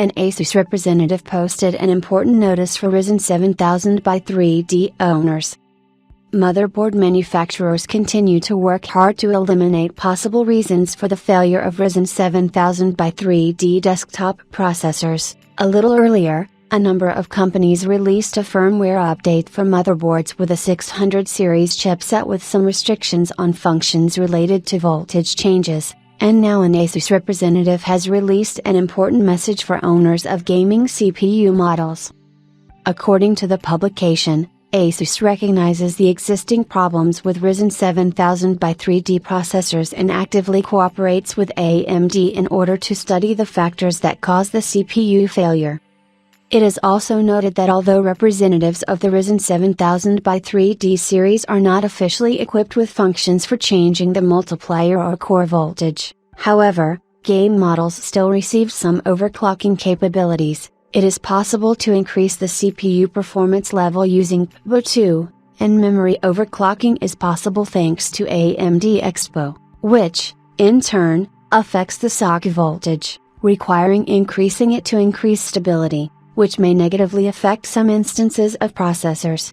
an ASUS representative posted an important notice for Ryzen 7000 by 3D owners. Motherboard manufacturers continue to work hard to eliminate possible reasons for the failure of Ryzen 7000 by 3D desktop processors. A little earlier, a number of companies released a firmware update for motherboards with a 600 series chipset with some restrictions on functions related to voltage changes, and now an ASUS representative has released an important message for owners of gaming CPU models. According to the publication, ASUS recognizes the existing problems with Ryzen 7000 by 3D processors and actively cooperates with AMD in order to study the factors that cause the CPU failure. It is also noted that although representatives of the Ryzen 7000 by 3D series are not officially equipped with functions for changing the multiplier or core voltage, however, game models still receive some overclocking capabilities. It is possible to increase the CPU performance level using PBO2, and memory overclocking is possible thanks to AMD Expo, which, in turn, affects the socket voltage, requiring increasing it to increase stability, which may negatively affect some instances of processors.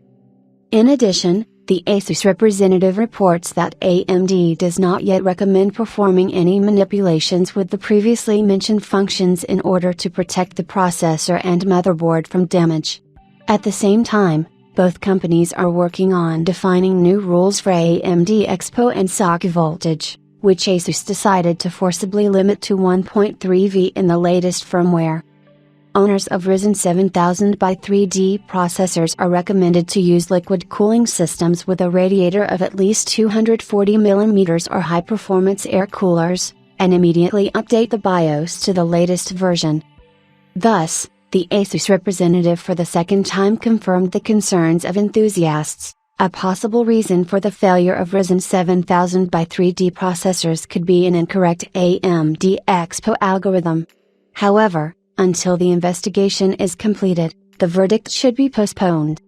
In addition, the ASUS representative reports that AMD does not yet recommend performing any manipulations with the previously mentioned functions in order to protect the processor and motherboard from damage. At the same time, both companies are working on defining new rules for AMD Expo and socket voltage, which ASUS decided to forcibly limit to 1.3 V in the latest firmware. Owners of Ryzen 7000 by 3D processors are recommended to use liquid cooling systems with a radiator of at least 240 mm or high-performance air coolers, and immediately update the BIOS to the latest version. Thus, the ASUS representative for the second time confirmed the concerns of enthusiasts. A possible reason for the failure of Ryzen 7000 by 3D processors could be an incorrect AMD Expo algorithm. However, until the investigation is completed, the verdict should be postponed.